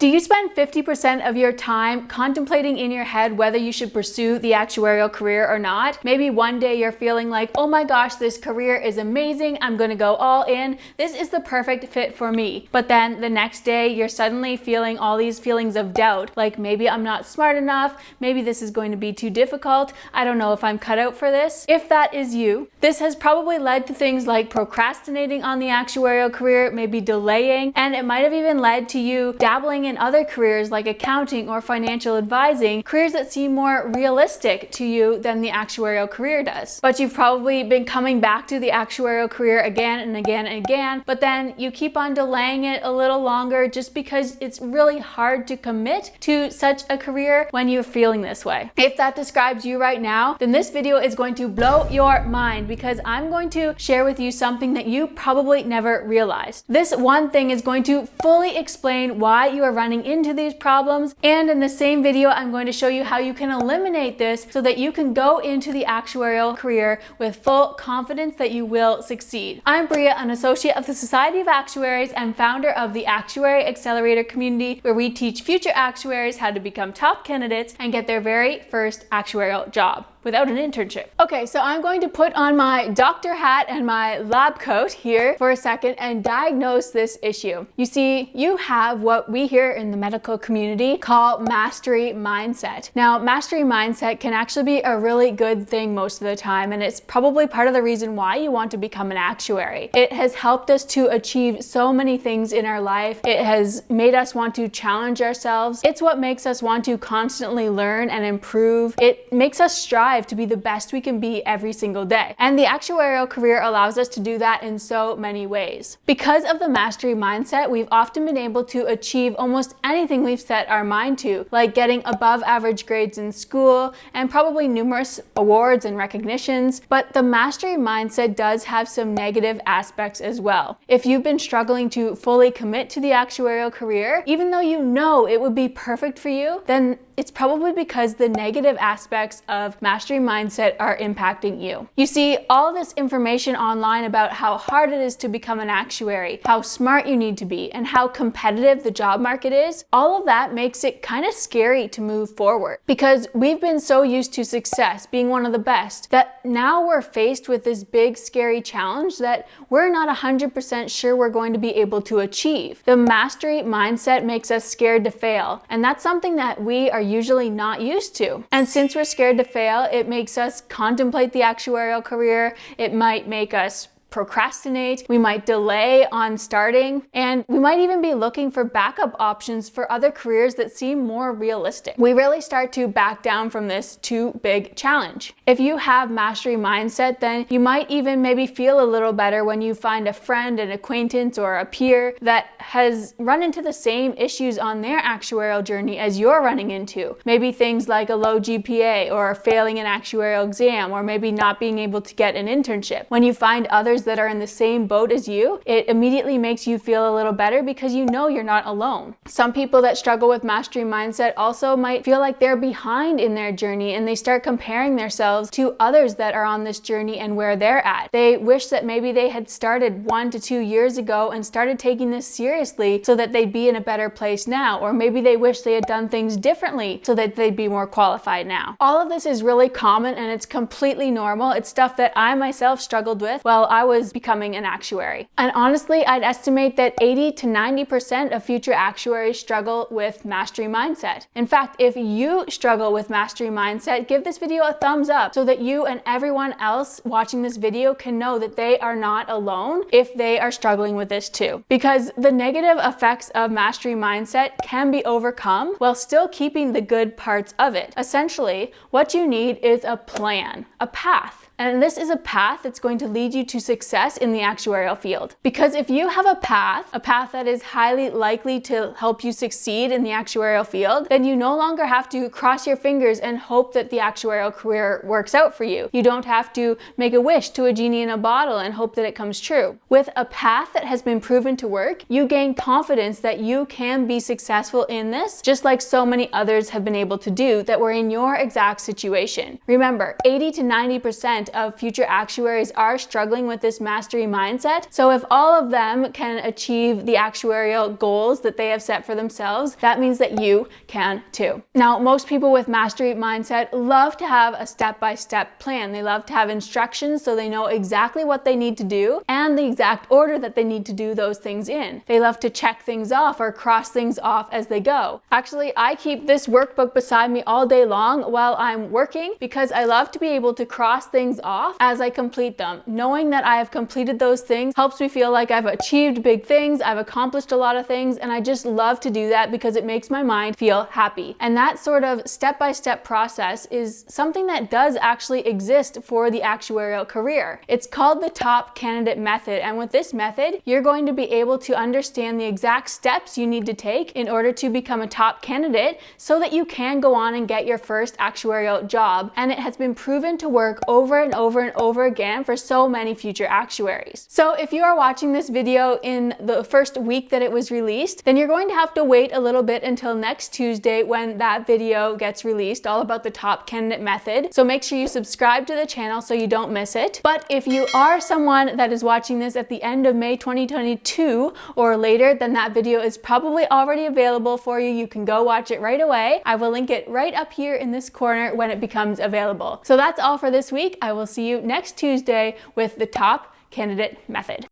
Do you spend 50% of your time contemplating in your head whether you should pursue the actuarial career or not? Maybe one day you're feeling like, oh my gosh, this career is amazing. I'm gonna go all in. This is the perfect fit for me. But then the next day you're suddenly feeling all these feelings of doubt, like maybe I'm not smart enough. Maybe this is going to be too difficult. I don't know if I'm cut out for this. If that is you, this has probably led to things like procrastinating on the actuarial career, maybe delaying, and it might have even led to you dabbling in other careers like accounting or financial advising, careers that seem more realistic to you than the actuarial career does. But you've probably been coming back to the actuarial career again and again and again, but then you keep on delaying it a little longer just because it's really hard to commit to such a career when you're feeling this way. If that describes you right now, then this video is going to blow your mind because I'm going to share with you something that you probably never realized. This one thing is going to fully explain why you are running into these problems, and in the same video I'm going to show you how you can eliminate this so that you can go into the actuarial career with full confidence that you will succeed. I'm Bria, an associate of the Society of Actuaries and founder of the Actuary Accelerator community, where we teach future actuaries how to become top candidates and get their very first actuarial job without an internship. Okay, so I'm going to put on my doctor hat and my lab coat here for a second and diagnose this issue. You see, you have what we here in the medical community call mastery mindset. Now, mastery mindset can actually be a really good thing most of the time, and it's probably part of the reason why you want to become an actuary. It has helped us to achieve so many things in our life. It has made us want to challenge ourselves. It's what makes us want to constantly learn and improve. It makes us strive to be the best we can be every single day. And the actuarial career allows us to do that in so many ways. Because of the mastery mindset, we've often been able to achieve almost anything we've set our mind to, like getting above average grades in school and probably numerous awards and recognitions. But the mastery mindset does have some negative aspects as well. If you've been struggling to fully commit to the actuarial career, even though you know it would be perfect for you, then it's probably because the negative aspects of mastery mindset are impacting you. You see, all this information online about how hard it is to become an actuary, how smart you need to be, and how competitive the job market is, all of that makes it kind of scary to move forward. Because we've been so used to success, being one of the best, that now we're faced with this big, scary challenge that we're not 100% sure we're going to be able to achieve. The mastery mindset makes us scared to fail, and that's something that we are usually not used to. And since we're scared to fail, it makes us contemplate the actuarial career. It might make us procrastinate, we might delay on starting, and we might even be looking for backup options for other careers that seem more realistic. We really start to back down from this too big challenge. If you have mastery mindset, then you might even maybe feel a little better when you find a friend, an acquaintance, or a peer that has run into the same issues on their actuarial journey as you're running into. Maybe things like a low GPA or failing an actuarial exam, or maybe not being able to get an internship. When you find others that are in the same boat as you, it immediately makes you feel a little better because you know you're not alone. Some people that struggle with mastery mindset also might feel like they're behind in their journey, and they start comparing themselves to others that are on this journey and where they're at. They wish that maybe they had started 1 to 2 years ago and started taking this seriously so that they'd be in a better place now, or maybe they wish they had done things differently so that they'd be more qualified now. All of this is really common and it's completely normal. It's stuff that I myself struggled with while I was becoming an actuary. And honestly, I'd estimate that 80 to 90% of future actuaries struggle with mastery mindset. In fact, if you struggle with mastery mindset, give this video a thumbs up so that you and everyone else watching this video can know that they are not alone if they are struggling with this too. Because the negative effects of mastery mindset can be overcome while still keeping the good parts of it. Essentially, what you need is a plan, a path. And this is a path that's going to lead you to success in the actuarial field. Because if you have a path that is highly likely to help you succeed in the actuarial field, then you no longer have to cross your fingers and hope that the actuarial career works out for you. You don't have to make a wish to a genie in a bottle and hope that it comes true. With a path that has been proven to work, you gain confidence that you can be successful in this, just like so many others have been able to do that were in your exact situation. Remember, 80 to 90% 90% of future actuaries are struggling with this mastery mindset. So if all of them can achieve the actuarial goals that they have set for themselves, that means that you can too. Now, most people with mastery mindset love to have a step-by-step plan. They love to have instructions so they know exactly what they need to do and the exact order that they need to do those things in. They love to check things off or cross things off as they go. Actually, I keep this workbook beside me all day long while I'm working because I love to be able to cross things off as I complete them. Knowing that I have completed those things helps me feel like I've achieved big things, I've accomplished a lot of things, and I just love to do that because it makes my mind feel happy. And that sort of step-by-step process is something that does actually exist for the actuarial career. It's called the top candidate method, and with this method, you're going to be able to understand the exact steps you need to take in order to become a top candidate so that you can go on and get your first actuarial job. And it has been proven to work over and over and over again for so many future actuaries. So if you are watching this video in the first week that it was released, then you're going to have to wait a little bit until next Tuesday when that video gets released, all about the top candidate method. So make sure you subscribe to the channel so you don't miss it. But if you are someone that is watching this at the end of May 2022 or later, then that video is probably already available for you. You can go watch it right away. I will link it right up here in this corner when it becomes available. So that's all for this week. I will see you next Tuesday with the top candidate method.